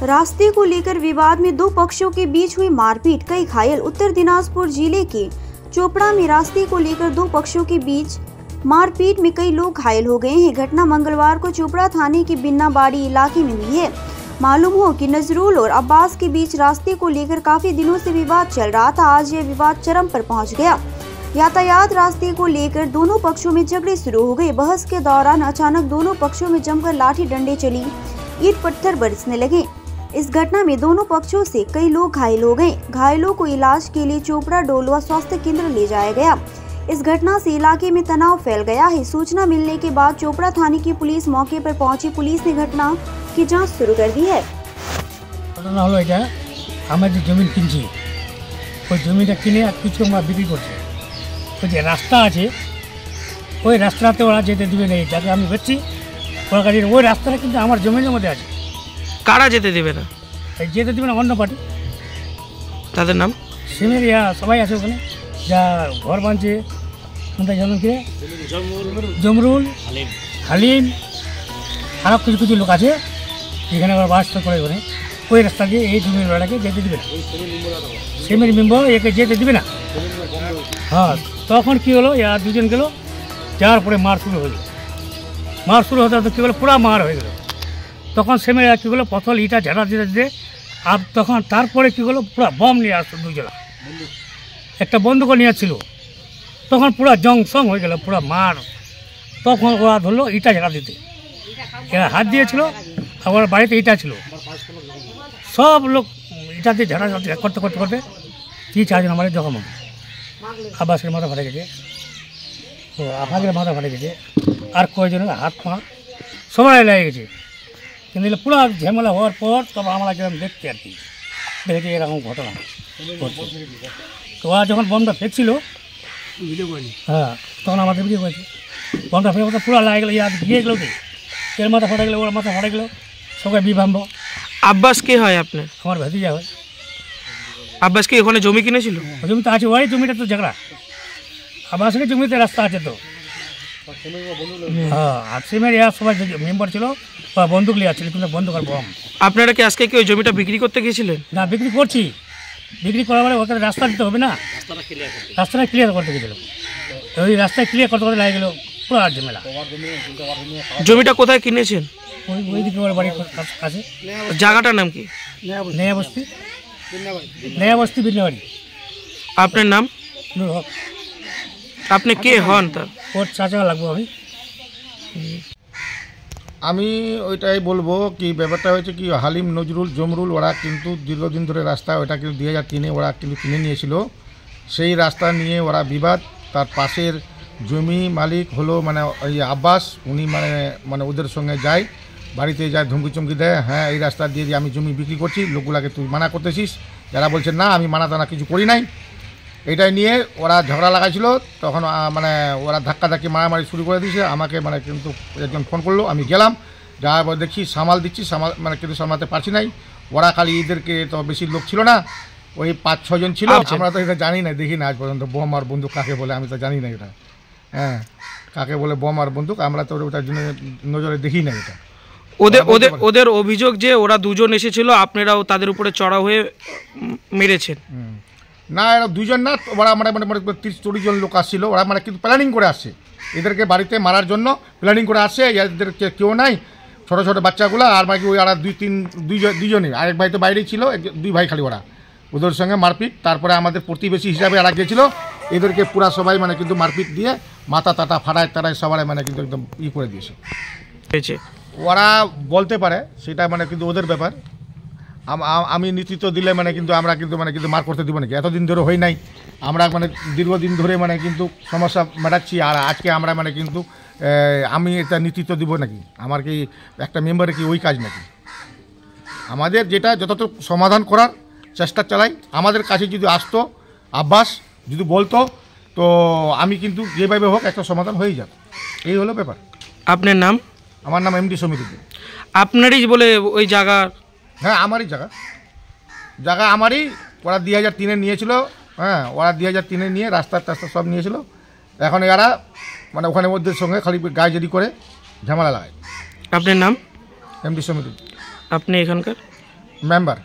रास्ते को लेकर विवाद में दो पक्षों के बीच हुई मारपीट, कई घायल। उत्तर दिनाजपुर जिले के चोपड़ा में रास्ते को लेकर दो पक्षों के बीच मारपीट में कई लोग घायल हो गए हैं। घटना मंगलवार को चोपड़ा थाने के बिन्नाबाड़ी इलाके में हुई है। मालूम हो कि नजरुल और अब्बास के बीच रास्ते को लेकर काफी दिनों से विवाद चल रहा था। आज यह विवाद चरम पर पहुंच गया। यातायात रास्ते को लेकर दोनों पक्षों में झगड़े शुरू हो गए। बहस के दौरान अचानक दोनों पक्षों में जमकर लाठी डंडे चली, ईंट पत्थर बरसने लगे। इस घटना में दोनों पक्षों से कई लोग घायल हो गए। घायलों को इलाज के लिए चोपड़ा डोलवा स्वास्थ्य केंद्र ले जाया गया। इस घटना से इलाके में तनाव फैल गया है। सूचना मिलने के बाद चोपड़ा थाने की पुलिस मौके पर पहुंची। पुलिस ने घटना की जांच शुरू कर दी है। ঘটনা হলো এটা, আমরা যে জমি কিনছি ওই জমিটা কিনে আর কিছু আমরা বিক্রি করছি। ওই যে রাস্তা আছে ওই রাস্তাতে ওরা যেতে দিবে না, যাকে আমি বেচছি ওরা কাছে ওই রাস্তাটা কিন্তু আমার জমির মধ্যে আছে। কারা যেতে দেবে না? যেতে দিবে না অন্য পার্টি। তাদের নাম সিমের সবাই আছে ওখানে, যা ঘর বাঁধছে কোনটা যেমন কি জমরুল, হালিম, আরও কিছু কিছু লোক আছে এখানে আবার বাস করে। ওখানে ওই রাস্তা দিয়ে এই জমির ওরাকে যেতে দিবে না, সিমের মেম্বার একে যেতে দিবে না। হ্যাঁ, তখন কী হলো, এরা দুজন গেলো, যাওয়ার পরে মার শুরু হলো। মার শুরু হতে হতে কী হলো, পুরা মার হয়ে গেলো। তখন সেমের কী হলো, পথল ইটা ঝাড়া দিতে দিতে আর তখন তারপরে কী হলো, পুরা বম নিয়ে আসতো দুজনা, একটা বন্দুকও নিয়ে ছিল। তখন পুরা জং সং হয়ে গেল, পুরা মার। তখন ওরা ধরলো ইটা ঝাড়া দিতে, এরা হাত দিয়েছিল, আবার বাড়িতে ইটা ছিল। সব লোক ইটাতে ঝাড়া করতে করতে করতে 3-4 জন আমার জখম হবে। আব্বাসের মাথা ফাটে গেছে, তো আফাকের মাথা ফাটে গেছে, আর কয়েকজনের হাত পা সবাই লেগে গেছে। কিন্তু পুরো ঝামেলা হওয়ার পর তবে আমরা যেরকম দেখছি আর কি, দেখেছি এরকম ঘটনা ঘটছে। তো ওরা যখন বমটা ফেঁকছিল, হ্যাঁ, তখন আমাদের ভিডিও করেছে। বমটা ফেঁকে পুরো লাগে গেলো, ইয়াদ গিয়ে গেলো, এর মাথা ফাটে গেলো, ওর মাথা ফাটে গেলো, সবাই বিভ্রান্ত। আব্বাস কে হয় আপনার? আমার ভাতিজা হয়। আব্বাস কি ওখানে জমি কিনেছিল? জমি তো আছে, ওই জমিটা তো ঝগড়া। আবাসের জমিতে রাস্তা আছে তো, হ্যাঁ। আর সিমের সবাই মেম্বার ছিল, বন্দুক নিয়ে আসছিল, কিন্তু বন্দুক আর বম। আপনারা কি আজকে কি ওই জমিটা বিক্রি করতে গিয়েছিলেন? না, বিক্রি করছি। বিক্রি করার পরে ওখানে রাস্তা দিতে হবে না, রাস্তাটা ক্লিয়ার করতে গেছিলো। ওই রাস্তায় ক্লিয়ার করতে করতে লাগে গেলো, পুরো আর ঝামেলা। জমিটা কোথায় কিনেছেন? ওইদিকে ওর বাড়ির কাছে। জায়গাটার নাম কি? নয়া বস্তি বিন্নাবাড়ি। আপনার নাম? নূর হক। আপনি কে হন তার? ওর চাচা লাগবো আমি। আমি ওইটাই বলবো কি ব্যাপারটা হয়েছে কি, হালিম, নজরুল, জমরুল ওরা কিন্তু দীর্ঘদিন ধরে রাস্তা ওটা কিন্তু 2003-এ ওরা কিন্তু কিনে নিয়েছিল। সেই রাস্তা নিয়ে ওরা বিবাদ। তার পাশের জমি মালিক হলো মানে ওই আব্বাস, উনি মানে ওদের সঙ্গে যায়, বাড়িতে যায়, ধমকি চমকি দেয়, হ্যাঁ এই রাস্তা দিয়ে আমি জমি বিক্রি করছি, লোকগুলাকে তুই মানা করতেছিস। যারা বলছে না আমি মানা টানা কিছু করি নাই, এটাই নিয়ে ওরা ঝগড়া লাগাইছিল। তখন মানে ওরা ধাক্কাধাক্কি মারামারি শুরু করে দিয়েছে। আমাকে মানে কিন্তু একজন ফোন করলো, আমি গেলাম, যাওয়ার পর দেখি সামাল দিচ্ছি, মানে কিন্তু সামলাতে পারছি নাই। ওরা খালি এদেরকে তো বেশি লোক ছিল না, ওই 5-6 জন ছিল। আমরা তো এটা জানি না, দেখি না আজ পর্যন্ত বোম আর বন্দুক কাকে বলে, আমি তো জানি না এটা, হ্যাঁ কাকে বলে বোম আর বন্দুক, আমরা তো ওটার জন্য নজরে দেখি না এটা। ওদের অভিযোগ যে ওরা দুজন এসেছিল, আপনারাও তাদের উপরে চড়া হয়ে মেরেছেন। না, এরা দুজন না, ওরা মানে 30-40 জন লোক আসছিল। ওরা মানে কিন্তু প্ল্যানিং করে আসছে এদেরকে বাড়িতে মারার জন্য, প্ল্যানিং করে আসছে। এদেরকে কেউ নাই, ছোটো ছোটো বাচ্চাগুলো, আর বাকি ওই আর দুজনই, আরেক ভাই তো বাইরেই ছিল, 2 ভাই খালি। ওদের সঙ্গে মারপিট। তারপরে আমাদের প্রতিবেশী হিসাবে আর গিয়েছিল, এদেরকে পুরা সবাই মানে কিন্তু মারপিট দিয়ে মাথা টাটা ফাটায় তারায় সবাই মানে কিন্তু একদম করে দিয়েছে। ওরা বলতে পারে, সেটা মানে কিন্তু ওদের ব্যাপার। আমি নেতৃত্ব দিলে মানে কিন্তু আমরা কিন্তু মানে কিন্তু মার করতে দিব নাকি? এতদিন ধরে হয় নাই, আমরা মানে দীর্ঘদিন ধরে মানে কিন্তু সমস্যা মেটাচ্ছি। আর আজকে আমরা মানে কিন্তু আমি এটা নেতৃত্ব দিব নাকি? আমার কি একটা মেম্বারের কি ওই কাজ নাকি? আমাদের যেটা যতটুকু সমাধান করার চেষ্টা চালাই। আমাদের কাছে যদি আসতো আব্বাস, যদি বলতো, তো আমি কিন্তু যেভাবে হোক একটা সমাধান হয়ে যাবে। এই হলো ব্যাপার। আপনার নাম? আমার নাম এমডি সমিতি। আপনারই বলে ওই জায়গা? হ্যাঁ, আমারই জায়গা আমারই। ওরা 2003-এ নিয়েছিল, হ্যাঁ ওরা 2003-এ নিয়ে রাস্তা সব নিয়েছিল। এখন এরা মানে ওখানে ওদের সঙ্গে খালি গায়েজারি করে ঝামেলা লাগায়। আপনার নাম? এমডি সমিতি। আপনি এখানকার? মেম্বার